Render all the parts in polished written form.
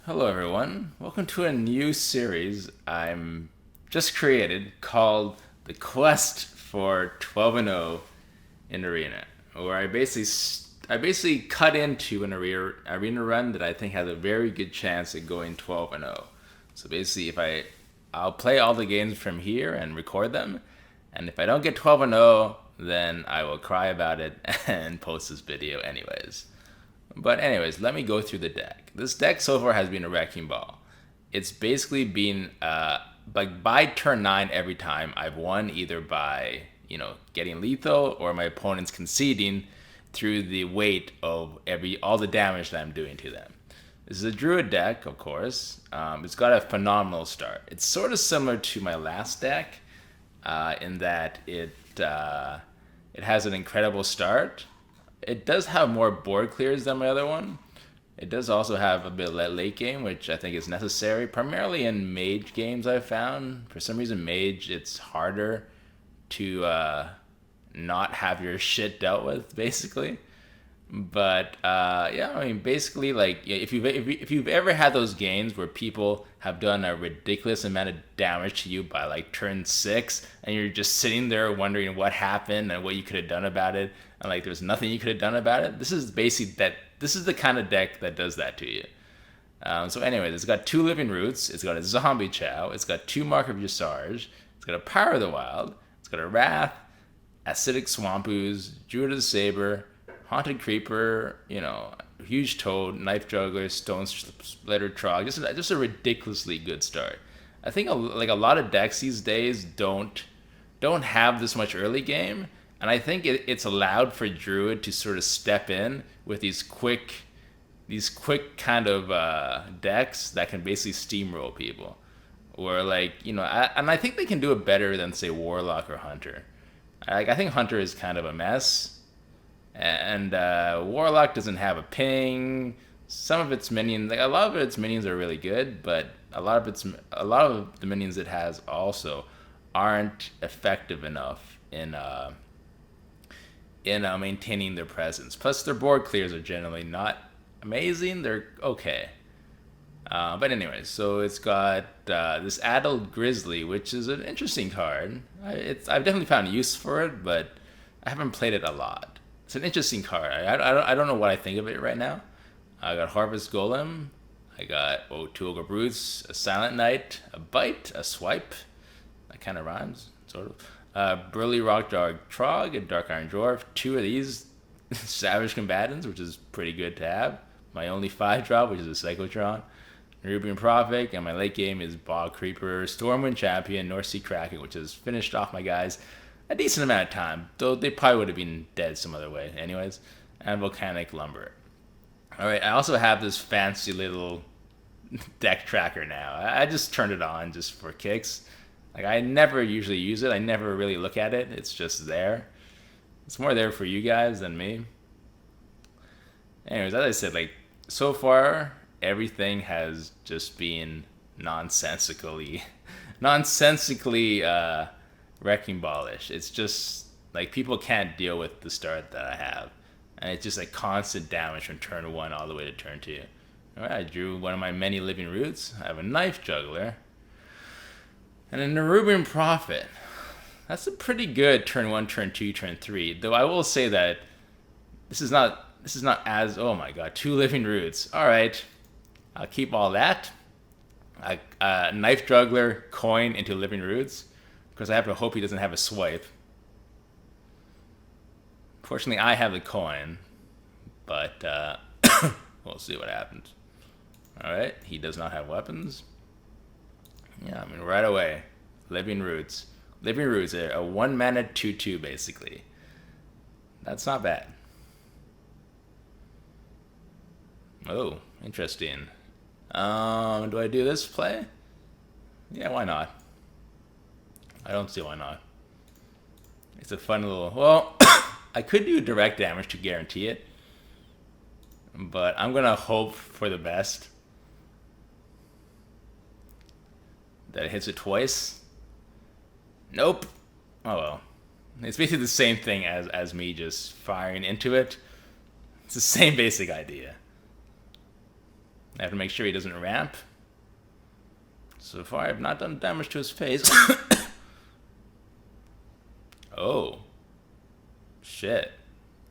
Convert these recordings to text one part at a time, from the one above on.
Hello, everyone. Welcome to a new series I'm just created called The Quest for 12 and 0 in Arena, where I basically cut into an arena run that I think has a very good chance at going 12 and 0. So basically, if I'll play all the games from here and record them, and if I don't get 12 and 0, then I will cry about it and post this video anyways. But anyways, let me go through the deck. This deck so far has been a wrecking ball. It's basically been like by turn 9 every time I've won either by getting lethal or my opponents conceding through the weight of all the damage that I'm doing to them. This is a Druid deck, of course. It's got a phenomenal start. It's sort of similar to my last deck in that it has an incredible start. It does have more board clears than my other one. It does also have a bit of late game, which I think is necessary, primarily in mage games I've found. For some reason, mage, it's harder to not have your shit dealt with, basically. But yeah, I mean, basically, like if you've ever had those games where people have done a ridiculous amount of damage to you by like turn 6, and you're just sitting there wondering what happened and what you could have done about it, and like there's nothing you could have done about it. This is basically that. This is the kind of deck that does that to you. So anyways, it's got 2 Living Roots, it's got a Zombie Chow, it's got 2 Mark of Dressage, it's got a Power of the Wild, it's got a Wrath, Acidic Swamp Ooze, Druid of the Saber, Haunted Creeper, Huge Toad, Knife Juggler, Stone Splitter Trog. Just a ridiculously good start. I think a lot of decks these days don't have this much early game, and I think it's allowed for Druid to sort of step in with these quick kind of decks that can basically steamroll people. Or and I think they can do it better than say Warlock or Hunter. I think Hunter is kind of a mess, and Warlock doesn't have a ping. Some of its minions, a lot of its minions are really good, but a lot of the minions it has also aren't effective enough in maintaining their presence. Plus, their board clears are generally not amazing. They're okay. But anyway, so it's got this Adult Grizzly, which is an interesting card. I've definitely found use for it, but I haven't played it a lot. It's an interesting card. I don't know what I think of it right now. I got Harvest Golem. I got 2 Ogre Brutes, a Silent Knight, a Bite, a Swipe. That kind of rhymes, sort of. Burly Rock Dog Trog, a Dark Iron Dwarf. 2 of these Savage Combatants, which is pretty good to have. My only 5 drop, which is a Cyclotron. Rubian Prophet, and my late game is Bog Creeper, Stormwind Champion, North Sea Kraken, which has finished off my guys a decent amount of time, though they probably would have been dead some other way anyways, and Volcanic Lumber. Alright, I also have this fancy little deck tracker now. I just turned it on just for kicks. Like, I never usually use it. I never really look at it. It's just there. It's more there for you guys than me. Anyways, as I said, so far, everything has just been nonsensically wrecking ballish. It's just people can't deal with the start that I have, and it's just constant damage from turn 1 all the way to turn 2. All right, I drew one of my many Living Roots. I have a Knife Juggler and a Nerubian Prophet. That's a pretty good turn 1, turn 2, turn 3. Though I will say that this is not as, oh my god, 2 Living Roots. All right, I'll keep all that. Knife Juggler, coin into Living Roots, because I have to hope he doesn't have a swipe. Fortunately, I have the coin, but we'll see what happens. Alright, he does not have weapons. Yeah, I mean, right away. Living Roots. Living Roots, a 1 mana 2/2, basically. That's not bad. Oh, interesting. Do I do this play? Yeah, why not? I don't see why not. It's a fun little... Well, I could do direct damage to guarantee it, but I'm going to hope for the best. That it hits it twice. Nope. Oh well. It's basically the same thing as me just firing into it. It's the same basic idea. I have to make sure he doesn't ramp. So far, I've not done damage to his face. Oh. Shit.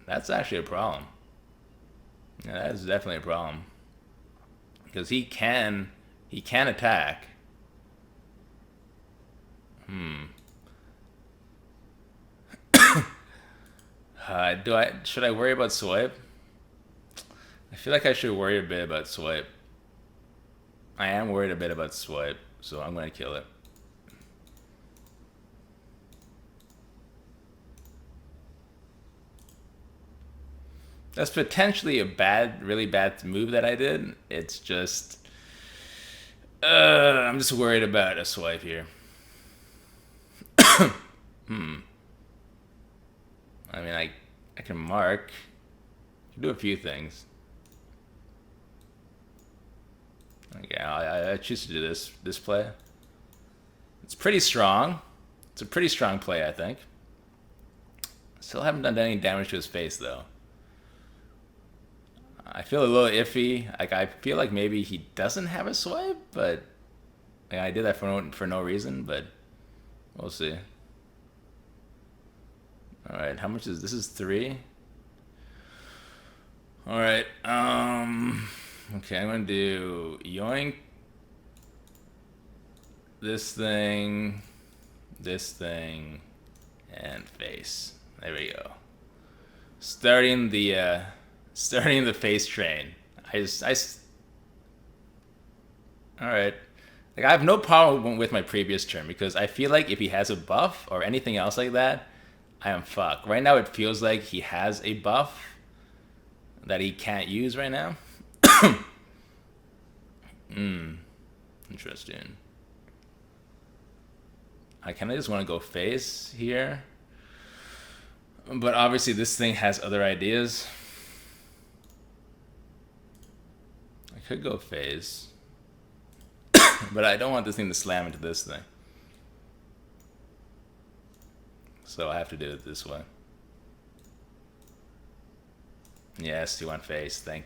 That's actually a problem. Yeah, that is definitely a problem. Because he can attack. Should I worry about swipe? I feel like I should worry a bit about swipe. I am worried a bit about swipe, so I'm gonna kill it. That's potentially a really bad move that I did. It's just, I'm just worried about a swipe here. I mean, I can mark. I can do a few things. Okay, I choose to do this play. It's pretty strong. It's a pretty strong play, I think. Still haven't done any damage to his face, though. I feel a little iffy. Like, I feel like maybe he doesn't have a swipe, but like, I did that for no reason, but we'll see. Alright, how much is this? Is 3? Alright, okay, I'm gonna do yoink, this thing, and face. There we go. Starting the face train. Alright. Like, I have no problem with my previous turn because I feel like if he has a buff or anything else like that, I am fucked. Right now it feels like he has a buff that he can't use right now. Interesting. I kind of just want to go face here. But obviously this thing has other ideas. I could go face. But I don't want this thing to slam into this thing. So I have to do it this way. Yes, you want face. Thank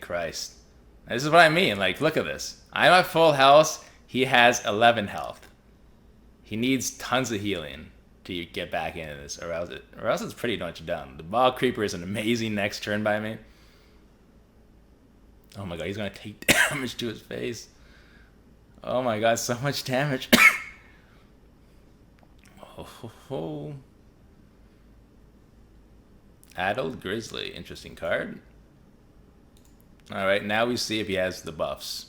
Christ. This is what I mean. Like, look at this. I'm at full health. He has 11 health. He needs tons of healing to get back into this, or else it's pretty much done. The ball creeper is an amazing next turn by me. Oh my god, he's gonna take damage to his face. Oh my god, so much damage. Oh. Adult Grizzly, interesting card. Alright, now we see if he has the buffs.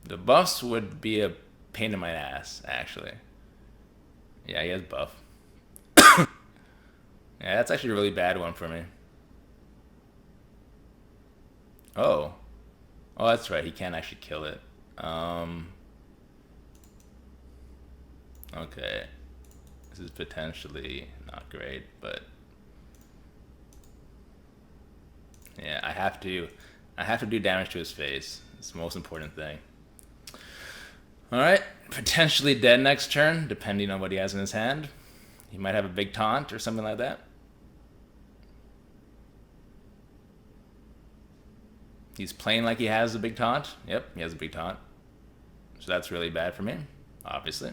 The buffs would be a pain in my ass, actually. Yeah, he has buff. Yeah, that's actually a really bad one for me. Oh. Oh, that's right, he can't actually kill it. Okay. This is potentially not great, but yeah, I have to do damage to his face. It's the most important thing. Alright, potentially dead next turn, depending on what he has in his hand. He might have a big taunt or something like that. He's playing like he has a big taunt. Yep, he has a big taunt. So that's really bad for me, obviously.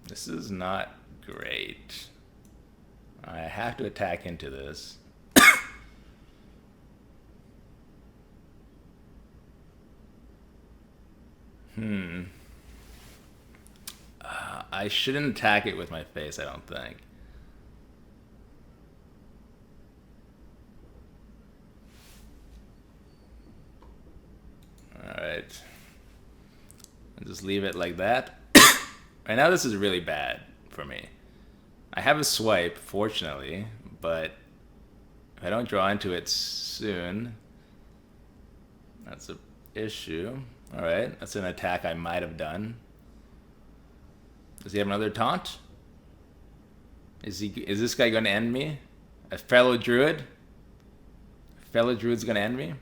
This is not great. I have to attack into this. I shouldn't attack it with my face, I don't think. Alright. I'll just leave it like that. Right now this is really bad for me. I have a swipe, fortunately, but if I don't draw into it soon, that's an issue. Alright, that's an attack I might have done. Does he have another taunt? Is this guy gonna end me? A fellow druid? A fellow druid's gonna end me?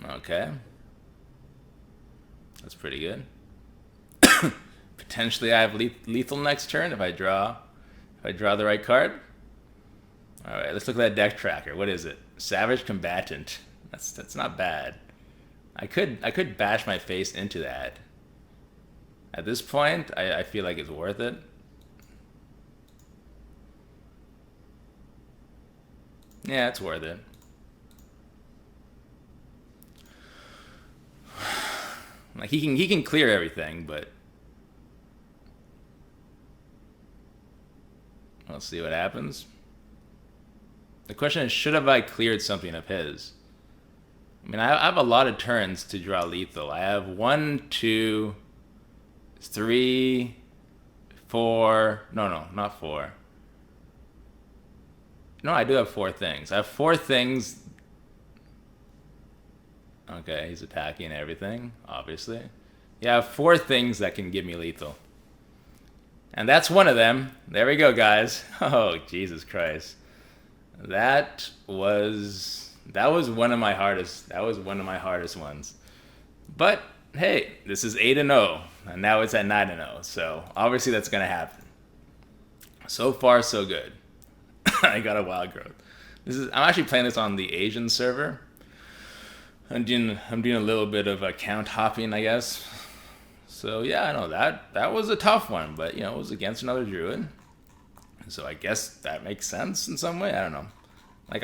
Okay. That's pretty good. potentially I have lethal next turn if I draw the right card. All right, let's look at that deck tracker. What is it? Savage Combatant. That's not bad. I could bash my face into that. At this point, I feel like it's worth it. Yeah, it's worth it. Like he can clear everything, but let's see what happens. The question is, should have I cleared something of his? I mean, I have a lot of turns to draw lethal. I have 1, 2, 3, 4. No, not 4. No, I do have 4 things. I have 4 things. Okay, he's attacking everything, obviously. Yeah, I have 4 things that can give me lethal. And that's one of them. There we go, guys. Oh, Jesus Christ. That was one of my hardest. That was one of my hardest ones. But hey, this is 8-0, and now it's at 9-0. So obviously that's gonna happen. So far, so good. I got a wild growth. I'm actually playing this on the Asian server. I'm doing a little bit of account hopping, I guess. So yeah, I know that was a tough one, but it was against another Druid. So I guess that makes sense in some way. I don't know. Like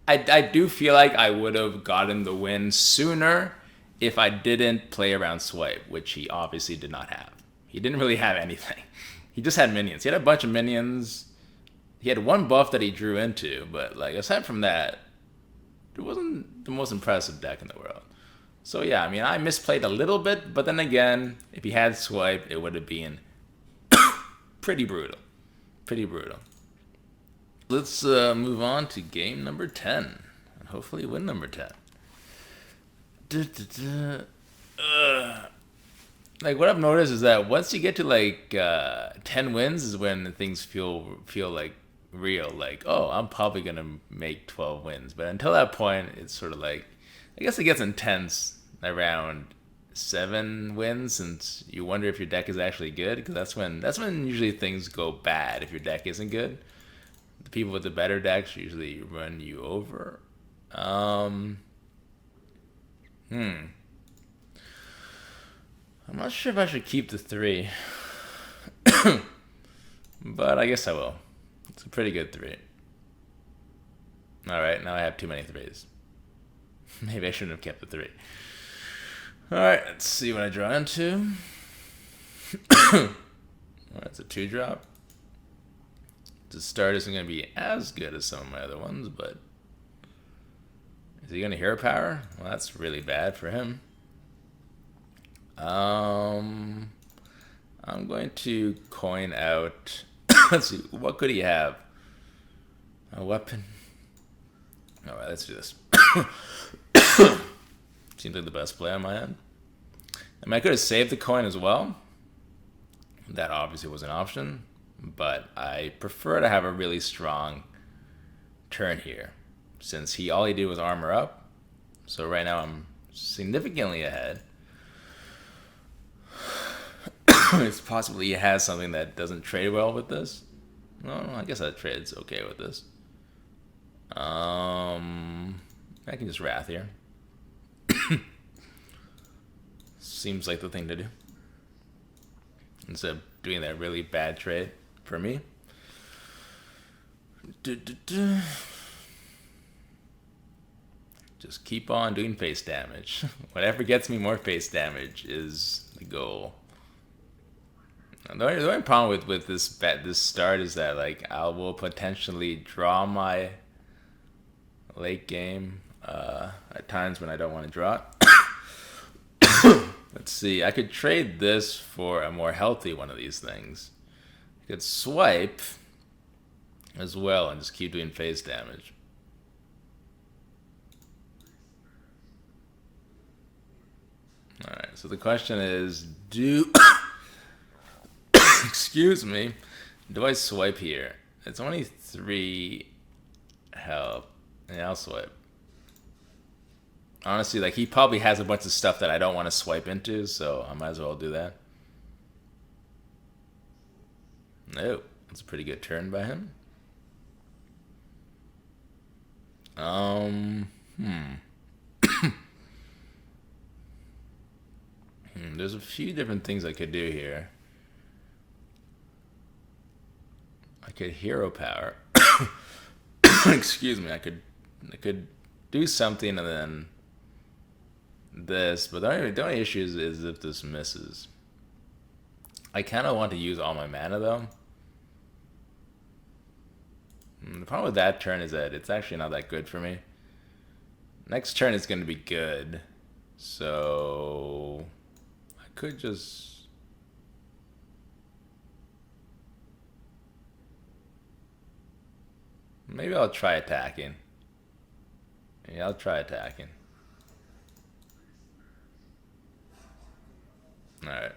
I do feel like I would have gotten the win sooner if I didn't play around swipe, which he obviously did not have. He didn't really have anything. He just had minions. He had a bunch of minions. He had one buff that he drew into, but like aside from that, it wasn't the most impressive deck in the world. So yeah, I mean, I misplayed a little bit, but then again, if he had swipe, it would have been pretty brutal. Pretty brutal. Let's move on to game number 10, and hopefully win number 10. Like what I've noticed is that once you get to like 10 wins is when things feel like real. Like, oh, I'm probably gonna make 12 wins, but until that point, it's sort of like, I guess it gets intense around 7 wins, since you wonder if your deck is actually good, because that's when usually things go bad if your deck isn't good. The people with the better decks usually run you over. I'm not sure if I should keep the 3, but I guess I will. It's a pretty good 3. All right, now I have too many 3s. Maybe I shouldn't have kept the 3. All right, let's see what I draw into. That's a 2-drop. The start isn't going to be as good as some of my other ones, but is he going to hero power? Well, that's really bad for him. I'm going to coin out. Let's see, what could he have? A weapon. All right, let's do this. Seems like the best play on my end. I mean, I could have saved the coin as well. That obviously was an option, but I prefer to have a really strong turn here, since all he did was armor up. So right now I'm significantly ahead. It's possible he has something that doesn't trade well with this. No, I guess that trade's okay with this. I can just Wrath here. Seems like the thing to do, instead of doing that really bad trade for me. Just keep on doing face damage. Whatever gets me more face damage is the goal. The only problem with this start is that like I will potentially draw my late game at times when I don't want to draw it. Let's see, I could trade this for a more healthy one of these things. I could swipe as well and just keep doing face damage. Alright, so the question is, excuse me, do I swipe here? It's only 3 health. Yeah, I'll swipe. Honestly, like he probably has a bunch of stuff that I don't want to swipe into, so I might as well do that. Oh, that's a pretty good turn by him. Hmm. There's a few different things I could do here. I could hero power. Excuse me. I could do something and then this, but the only issue is if this misses. I kind of want to use all my mana though. The problem with that turn is that it's actually not that good for me. Next turn is going to be good, so I could just. Maybe I'll try attacking. Yeah, I'll try attacking. Alright.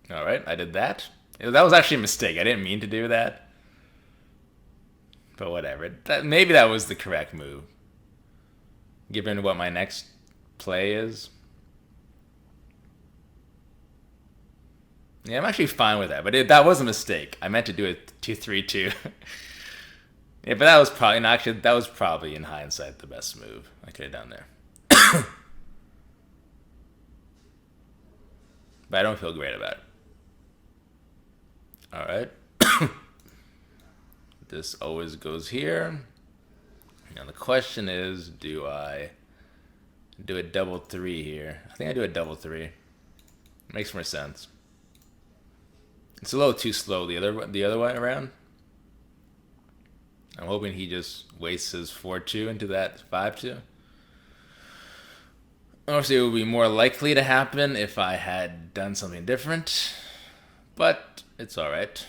Alright, I did that. That was actually a mistake. I didn't mean to do that. But whatever. Maybe that was the correct move. Given what my next play is. Yeah, I'm actually fine with that. But that was a mistake. I meant to do it 2-3-2. Yeah, but that was probably that was probably in hindsight the best move I could have done there. But I don't feel great about it. Alright. This always goes here. Now the question is, do I do a double 3 here? I think I do a double 3. Makes more sense. It's a little too slow the other way around. I'm hoping he just wastes his 4-2 into that 5-2. Obviously, it would be more likely to happen if I had done something different, but it's alright.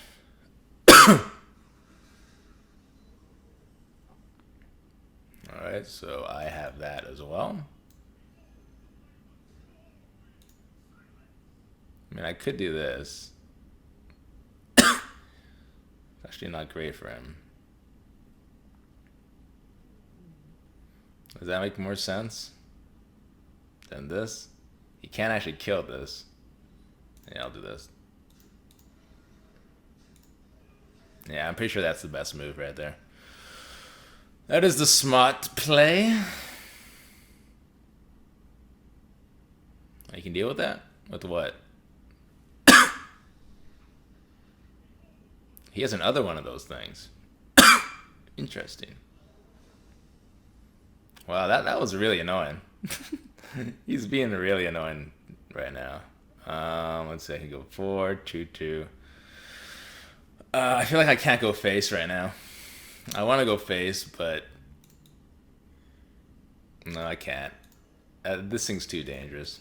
Alright, so I have that as well. I mean, I could do this. It's actually not great for him. Does that make more sense than this? He can't actually kill this. Yeah, I'll do this. Yeah, I'm pretty sure that's the best move right there. That is the smart play. You can deal with that? With what? He has another one of those things. Interesting. Wow, that was really annoying. He's being really annoying right now. Let's see, I can go 4-2-2. I feel like I can't go face right now. I want to go face, but no, I can't. This thing's too dangerous.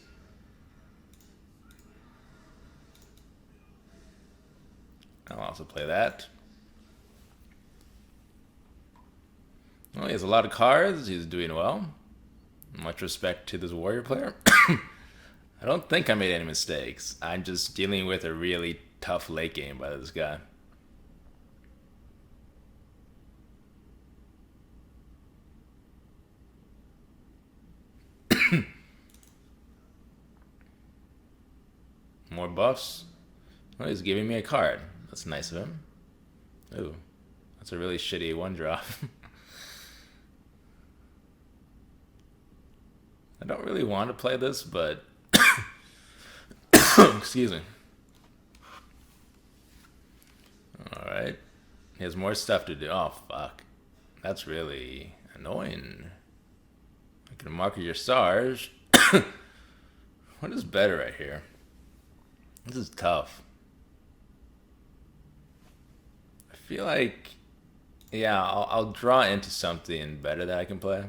I'll also play that. Well, he has a lot of cards. He's doing well. Much respect to this warrior player. I don't think I made any mistakes. I'm just dealing with a really tough late game by this guy. More buffs. Oh, he's giving me a card. That's nice of him. Ooh, that's a really shitty one drop. I don't really want to play this, but excuse me. Alright. He has more stuff to do. Oh, fuck. That's really annoying. I can mark your stars. What is better right here? This is tough. I feel like, yeah, I'll draw into something better that I can play.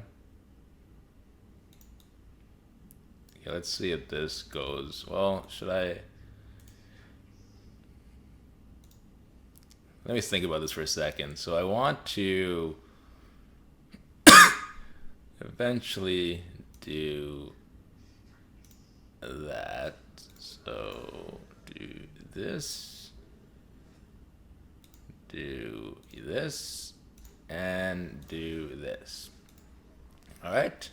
Okay, let's see if this goes. Well, should I? Let me think about this for a second. So I want to eventually do that. So do this. Do this. and do this. All right.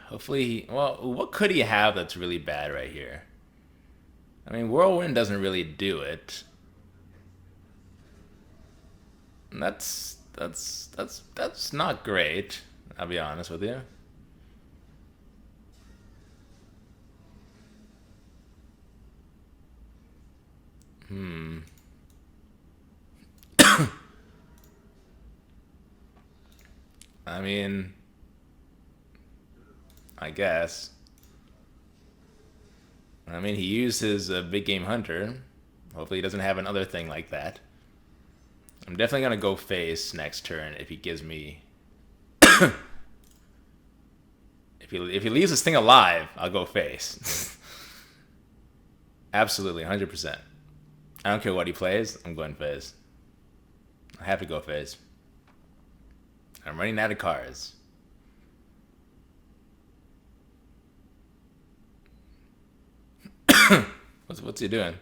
Hopefully, well, what could he have that's really bad right here? I mean, Whirlwind doesn't really do it. And that's not great. I'll be honest with you. I mean, I guess. I mean, he used his big game hunter. Hopefully, he doesn't have another thing like that. I'm definitely gonna go face next turn if he gives me. If he leaves this thing alive, I'll go face. Absolutely, 100%. I don't care what he plays. I'm going face. I have to go face. I'm running out of cards. What's he doing?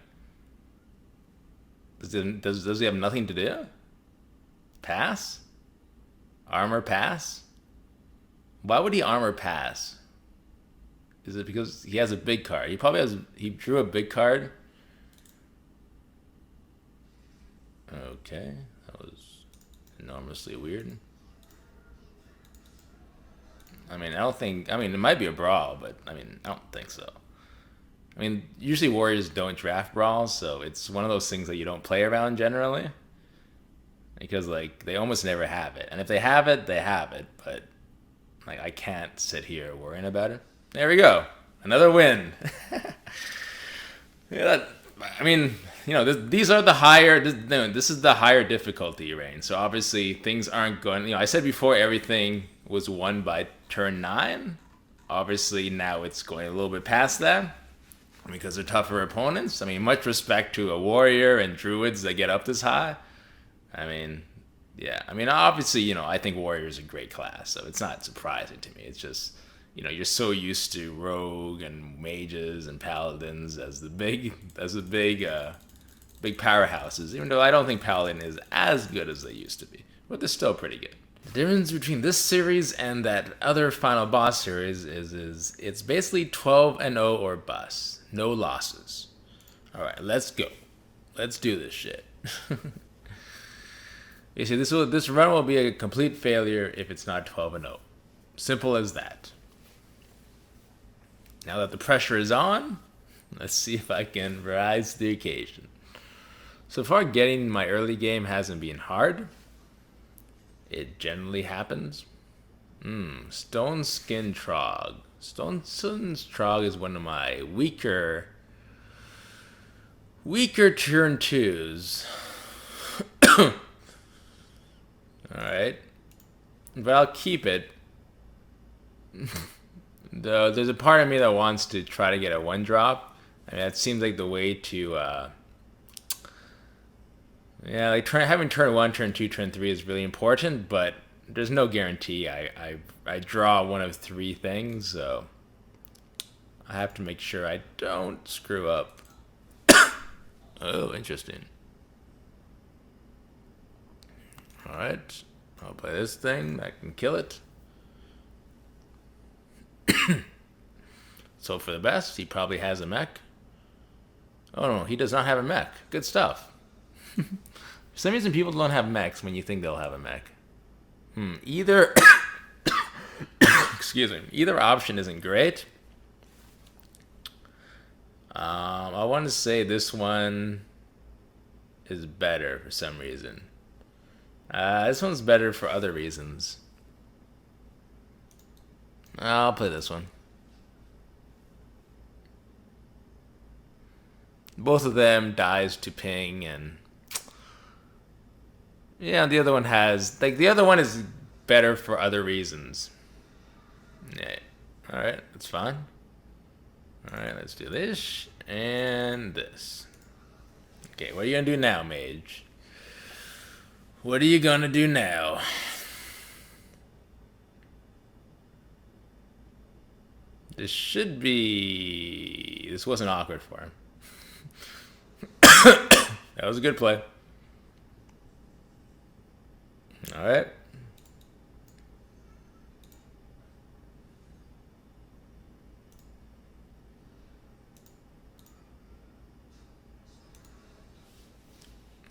Does he have nothing to do? Pass? Armor pass? Why would he armor pass? Is it because he has a big card? He drew a big card. Okay, that was enormously weird. I mean, it might be a brawl, but I mean, I don't think so. I mean, usually Warriors don't draft brawls, so it's one of those things that you don't play around generally. Because, like, they almost never have it. And if they have it, they have it. But, like, I can't sit here worrying about it. There we go. Another win. Yeah, I mean, these are the higher. This is the higher difficulty range. So obviously things aren't going. I said before everything was won by turn 9. Obviously now it's going a little bit past that because they're tougher opponents. I mean, much respect to a warrior and druids that get up this high. I mean, yeah. I mean, obviously, I think warrior is a great class, so it's not surprising to me. It's just you're so used to rogue and mages and paladins as the big powerhouses, even though I don't think paladin is as good as they used to be, but they're still pretty good. The difference between this series and that other final boss series is it's basically 12-0 or bust, no losses. All right, let's go. Let's do this shit. You see, this run will be a complete failure if it's not 12-0. Simple as that. Now that the pressure is on, let's see if I can rise to the occasion. So far, getting my early game hasn't been hard. It generally happens. Stone Skin Trog. Stone Skin Trog is one of my weaker turn 2s. Alright. But I'll keep it. Though there's a part of me that wants to try to get a 1-drop. I mean, that seems like the way to having turn 1, turn 2, turn 3 is really important, but there's no guarantee I draw one of 3 things, so I have to make sure I don't screw up. Oh, interesting. Alright, I'll play this thing. I can kill it. So for the best, he probably has a mech. Oh no, he does not have a mech. Good stuff. For some reason, people don't have mechs when you think they'll have a mech. Either... Excuse me. Either option isn't great. I want to say this one is better for some reason. This one's better for other reasons. I'll play this one. Both of them dies to ping, and yeah, the other one has the other one is better for other reasons. Yeah. All right, that's fine. All right, let's do this and this. Okay, what are you gonna do now, mage? What are you gonna do now? This wasn't awkward for him. That was a good play. All right.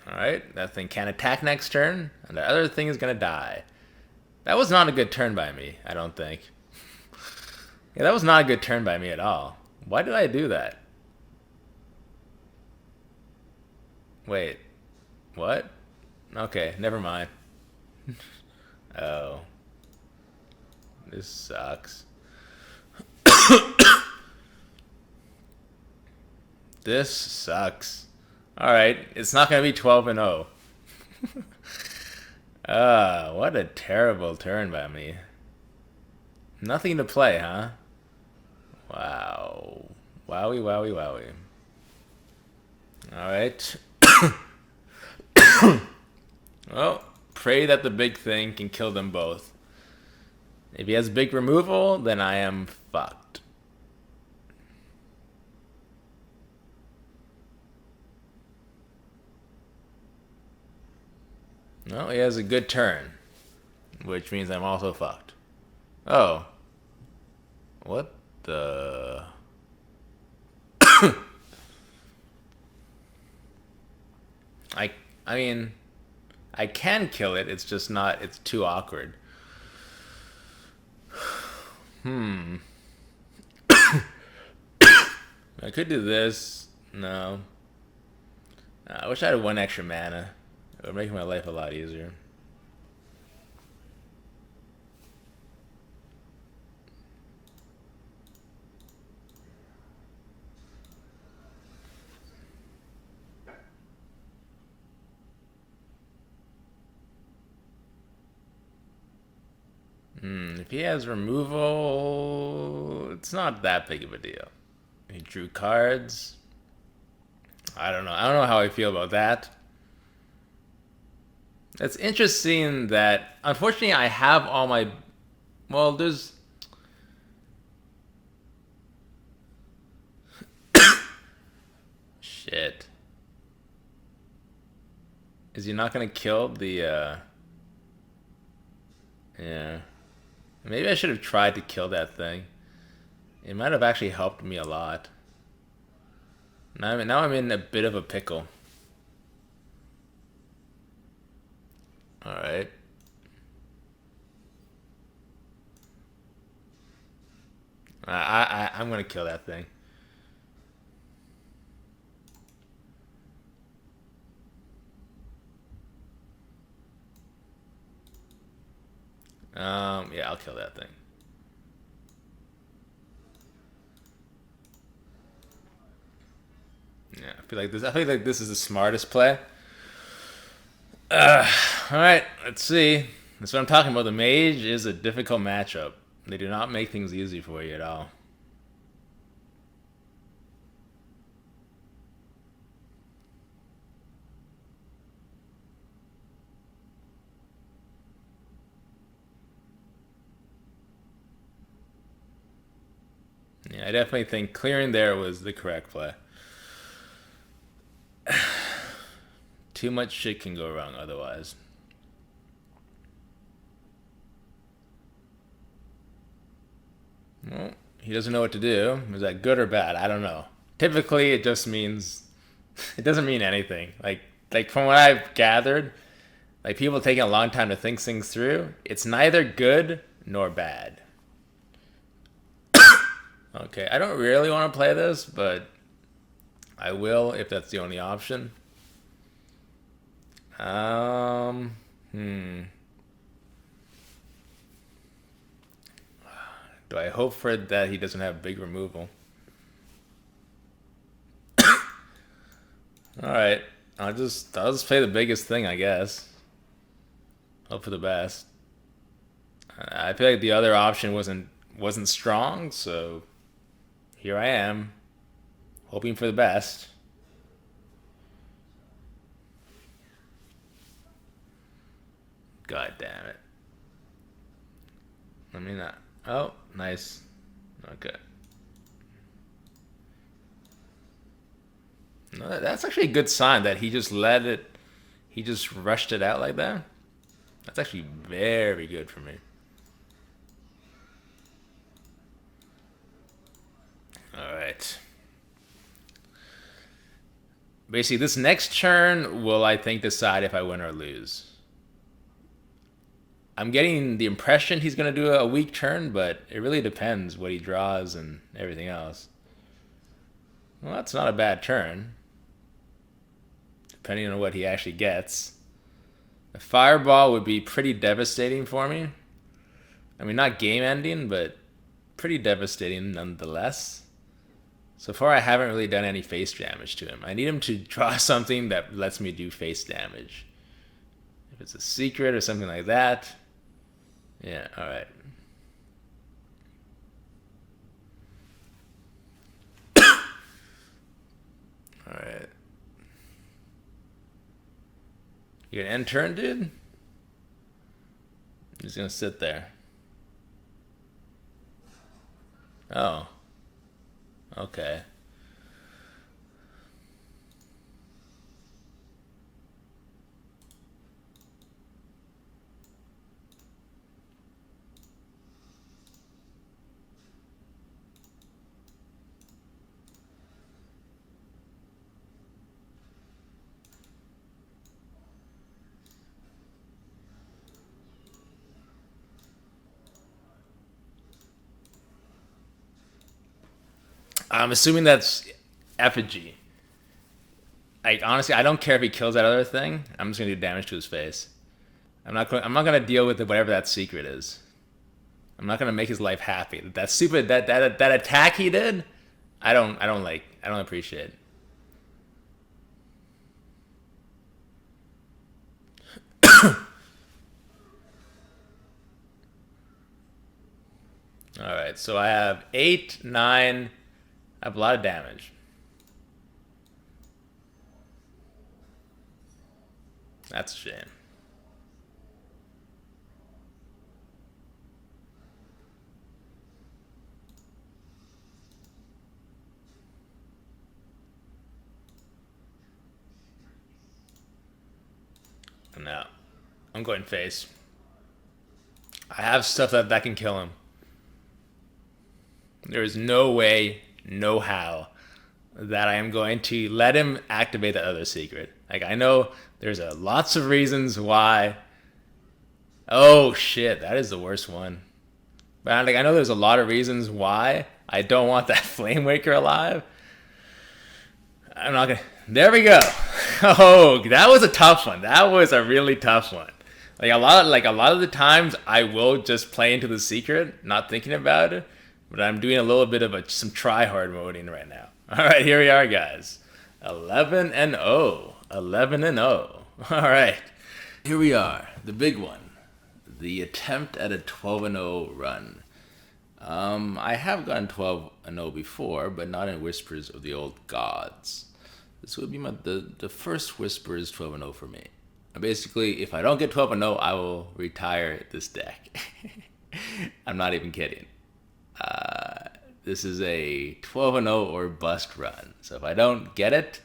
All right. That thing can't attack next turn, and the other thing is gonna die. That was not a good turn by me. I don't think. Yeah, that was not a good turn by me at all. Why did I do that? Wait. What? Okay, never mind. Oh. This sucks. This sucks. Alright, it's not going to be 12 and 0. What a terrible turn by me. Nothing to play, huh? Wow. Wowie, wowie, wowie. Alright. Well, pray that the big thing can kill them both. If he has big removal, then I am fucked. Well, he has a good turn, which means I'm also fucked. Oh. What the... I mean, I can kill it, it's just not, it's too awkward. I could do this. No. I wish I had 1 extra mana. It would make my life a lot easier. If he has removal, it's not that big of a deal. He drew cards. I don't know. I don't know how I feel about that. It's interesting that, unfortunately, I have all my... Well, there's... Shit. Is he not going to kill the... Yeah. Maybe I should have tried to kill that thing. It might have actually helped me a lot. Now I'm in a bit of a pickle. Alright. I'm gonna kill that thing. Yeah, I'll kill that thing. Yeah, I feel like this is the smartest play. Alright, let's see. That's what I'm talking about. The mage is a difficult matchup. They do not make things easy for you at all. Yeah, I definitely think clearing there was the correct play. Too much shit can go wrong otherwise. Well, he doesn't know what to do. Is that good or bad? I don't know. Typically, it just means it doesn't mean anything. Like from what I've gathered, like people taking a long time to think things through. It's neither good nor bad. Okay, I don't really want to play this, but I will if that's the only option. Do I hope for that he doesn't have big removal? Alright. I'll just play the biggest thing, I guess. Hope for the best. I feel like the other option wasn't strong, so here I am, hoping for the best. God damn it. Let me not. Oh, nice. Okay. No, that's actually a good sign that he just let it. He just rushed it out like that. That's actually very good for me. All right. Basically, this next turn will, I think, decide if I win or lose. I'm getting the impression he's going to do a weak turn, but it really depends what he draws and everything else. Well, that's not a bad turn, depending on what he actually gets. A fireball would be pretty devastating for me. I mean, not game ending, but pretty devastating nonetheless. So far, I haven't really done any face damage to him. I need him to draw something that lets me do face damage. If it's a secret or something like that. Yeah, alright. Alright. You gonna end turn, dude? He's gonna sit there. Oh. Okay. I'm assuming that's effigy. Like honestly, I don't care if he kills that other thing. I'm just gonna do damage to his face. I'm not gonna deal with whatever that secret is. I'm not gonna make his life happy. That stupid that attack he did, I don't appreciate. All right, so I have 8, 9. I have a lot of damage. That's a shame. No, I'm going face. I have stuff that can kill him. There is no way, no how, that I am going to let him activate that other secret. Like I know there's lots of reasons why. Oh shit, that is the worst one. But like I know there's a lot of reasons why I don't want that Flame Waker alive. I'm not gonna. There we go. Oh, that was a tough one. That was a really tough one. Like a lot of the times I will just play into the secret, not thinking about it. But I'm doing a little bit of some try hard moding right now. All right, here we are, guys. 11 and 0. 11 and 0. All right. Here we are, the big one. The attempt at a 12 and 0 run. I have gotten 12 and 0 before, but not in Whispers of the Old Gods. This would be the first Whispers 12 and 0 for me. Basically, if I don't get 12 and 0, I will retire this deck. I'm not even kidding. This is a 12 and 0 or bust run. So if I don't get it,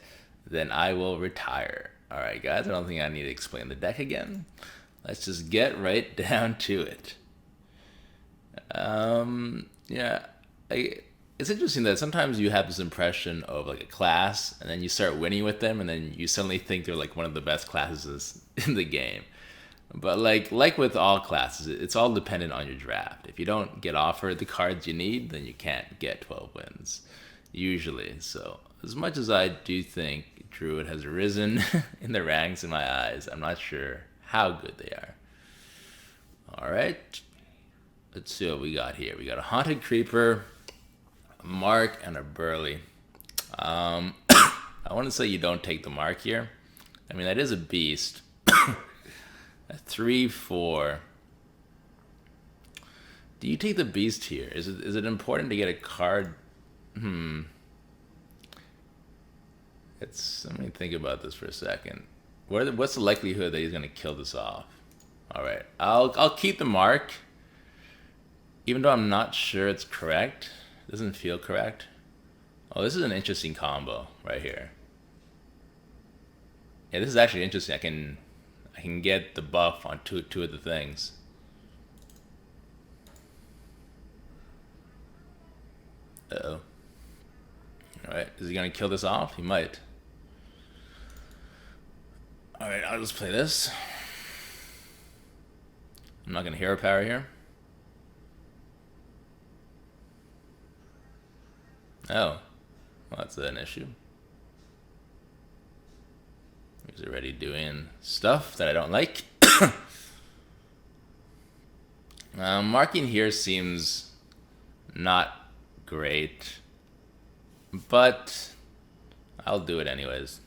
then I will retire. All right, guys. I don't think I need to explain the deck again. Let's just get right down to it. Yeah. It's interesting that sometimes you have this impression of like a class, and then you start winning with them, and then you suddenly think they're like one of the best classes in the game. But like with all classes, it's all dependent on your draft. If you don't get offered the cards you need, then you can't get 12 wins, usually. So as much as I do think Druid has risen in the ranks in my eyes, I'm not sure how good they are. All right, let's see what we got here. We got a Haunted Creeper, a Mark, and a Burley. I want to say you don't take the Mark here. I mean, that is a beast. A 3/4. Do you take the beast here? Is it important to get a card? Let me think about this for a second. What's the likelihood that he's gonna kill this off? All right, I'll keep the Mark, even though I'm not sure it's correct. It doesn't feel correct. Oh, this is an interesting combo right here. Yeah, this is actually interesting. I can get the buff on two of the things. Uh-oh. Alright, is he gonna kill this off? He might. Alright, I'll just play this. I'm not gonna hero power here. Oh. Well, that's an issue. He's already doing stuff that I don't like. Marking here seems not great, but I'll do it anyways.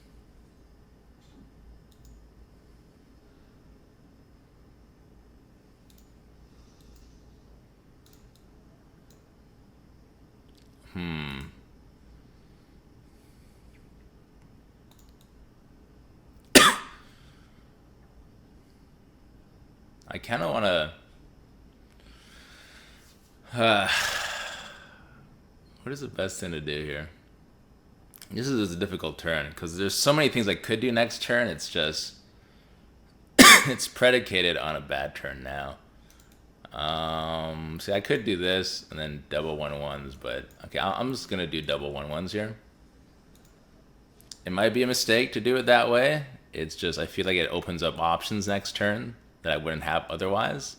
I kind of want to... what is the best thing to do here? This is a difficult turn, because there's so many things I could do next turn. It's just... it's predicated on a bad turn now. See, I could do this and then double 1/1s, but... okay, I'm just going to do double 1/1s here. It might be a mistake to do it that way. It's just, I feel like it opens up options next turn that I wouldn't have otherwise.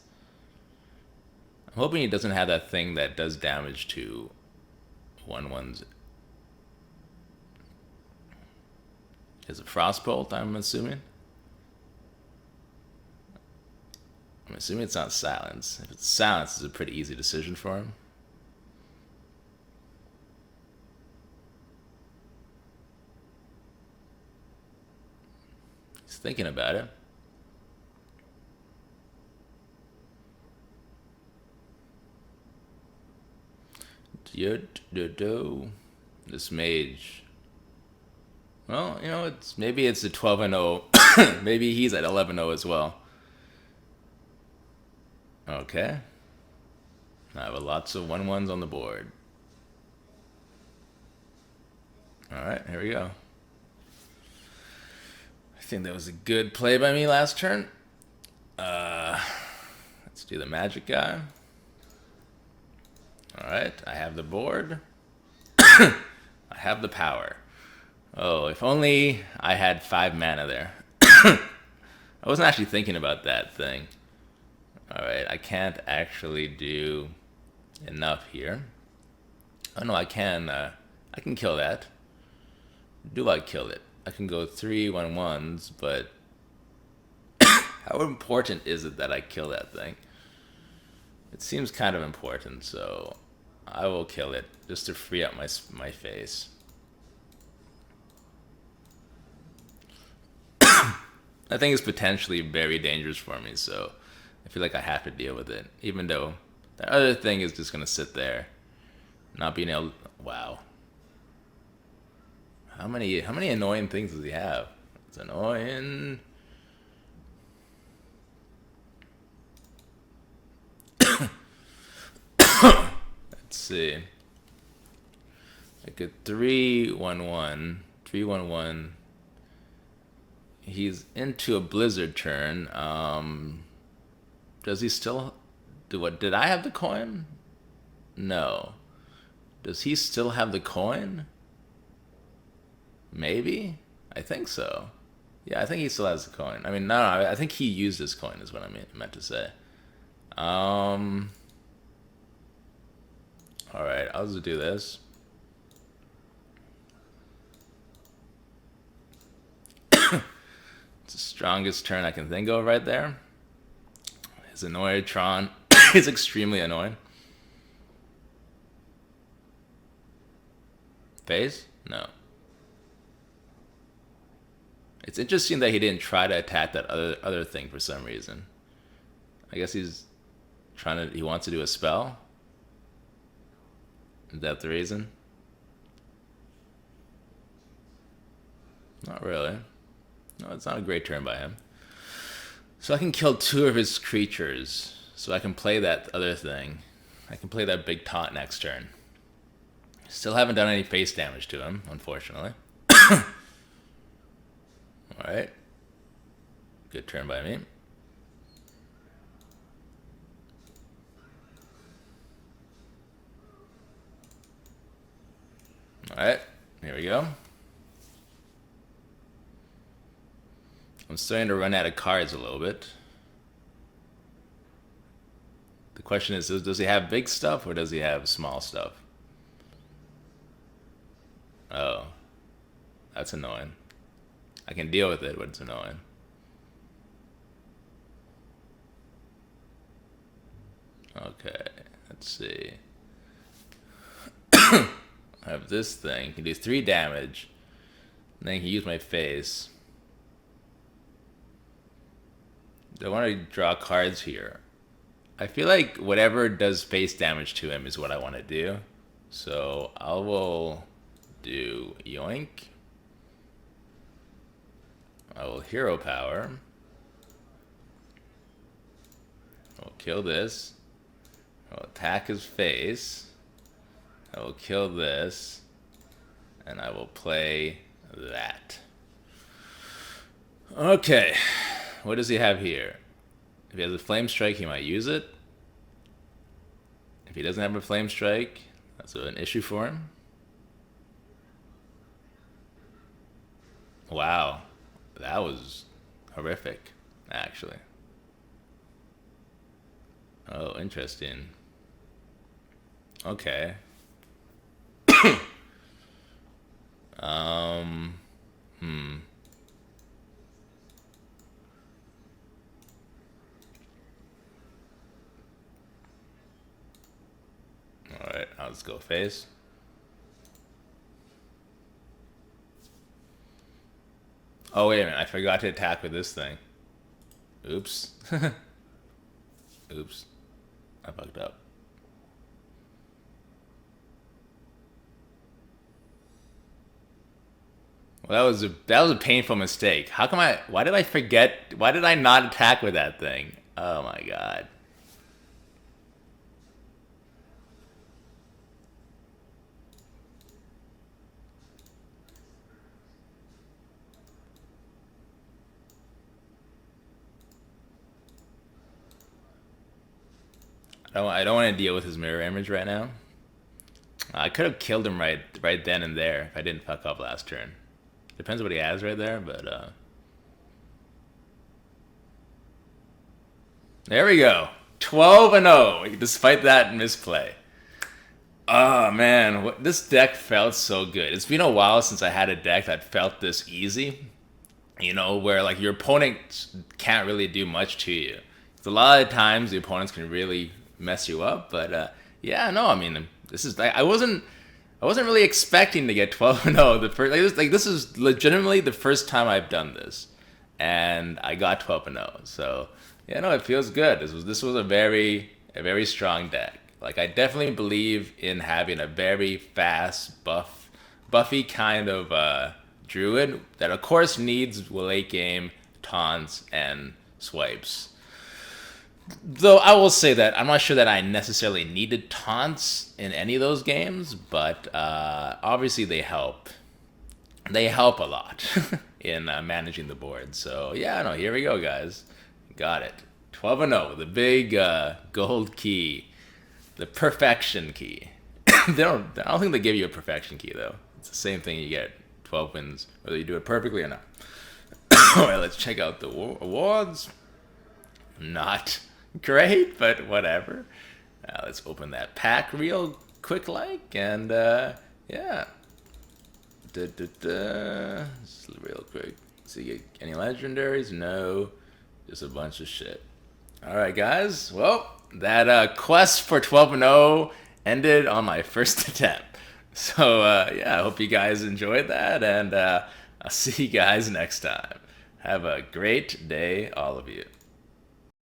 I'm hoping he doesn't have that thing that does damage to 1/1s. Is it Frostbolt, I'm assuming? I'm assuming it's not Silence. If it's Silence, it's a pretty easy decision for him. He's thinking about it. This mage. Well, you know, maybe it's a 12-0. Maybe he's at 11-0 as well. Okay. I have lots of 1/1s on the board. Alright, here we go. I think that was a good play by me last turn. Let's do the magic guy. Alright, I have the board. I have the power. Oh, if only I had 5 mana there. I wasn't actually thinking about that thing. Alright, I can't actually do enough here. Oh no, I can kill that. Do I kill it? I can go 3 1/1s, but how important is it that I kill that thing? It seems kind of important, so I will kill it just to free up my face. I think it's potentially very dangerous for me, so I feel like I have to deal with it, even though that other thing is just gonna sit there, not being able. Wow. How many annoying things does he have? It's annoying. Let's see. I could 3/1/1, 3/1/1. He's into a blizzard turn. Does he still do what? Did I have the coin? No. Does he still have the coin? Maybe? I think so. Yeah, I think he still has the coin. I mean, no, I think he used his coin is what I meant to say. Alright, I'll just do this. It's the strongest turn I can think of right there. His Annoyatron is extremely annoying. Phase? No. It's interesting that he didn't try to attack that other thing for some reason. I guess he wants to do a spell? Is that the reason? Not really. No, it's not a great turn by him. So I can kill 2 of his creatures. So I can play that other thing. I can play that big taunt next turn. Still haven't done any face damage to him, unfortunately. Alright. Good turn by me. Alright, here we go. I'm starting to run out of cards a little bit. The question is, does he have big stuff or does he have small stuff? Oh. That's annoying. I can deal with it, but it's annoying. Okay, let's see. I have this thing. Can do 3 damage. And then I can use my face. I want to draw cards here. I feel like whatever does face damage to him is what I want to do. So I will do Yoink. I will Hero Power. I'll kill this. I'll attack his face. I will kill this. And I will play that. Okay. What does he have here? If he has a Flame Strike, he might use it. If he doesn't have a Flame Strike, that's an issue for him. Wow. That was horrific, actually. Oh, interesting. Okay. Alright, I'll just go face. Oh, wait a minute. I forgot to attack with this thing. Oops. Oops. I fucked up. Well, that was a painful mistake. How come why did I forget? Why did I not attack with that thing? Oh my god. I don't want to deal with his mirror image right now. I could have killed him right then and there if I didn't fuck up last turn. Depends what he has right there, but there we go. 12-0 despite that misplay. Oh man, this deck felt so good. It's been a while since I had a deck that felt this easy. You know, where like your opponent can't really do much to you. It's a lot of times the opponents can really mess you up, but yeah, no, I mean, this is like I wasn't really expecting to get 12-0 the first this is legitimately the first time I've done this, and I got 12-0. So yeah, no, it feels good. This was a very strong deck. Like I definitely believe in having a very fast buffy kind of Druid that of course needs late game taunts and swipes. Though I will say that I'm not sure that I necessarily needed taunts in any of those games, but obviously they help. They help a lot in managing the board. So yeah, no, here we go, guys. Got it. 12-0, the big gold key, the perfection key. I don't think they give you a perfection key though. It's the same thing. You get 12 wins whether you do it perfectly or not. All right, let's check out the awards. Not great, but whatever. Let's open that pack real quick and yeah. Just real quick. See any legendaries? No. Just a bunch of shit. Alright guys, well, that quest for 12-0 ended on my first attempt. So yeah, I hope you guys enjoyed that, and I'll see you guys next time. Have a great day, all of you.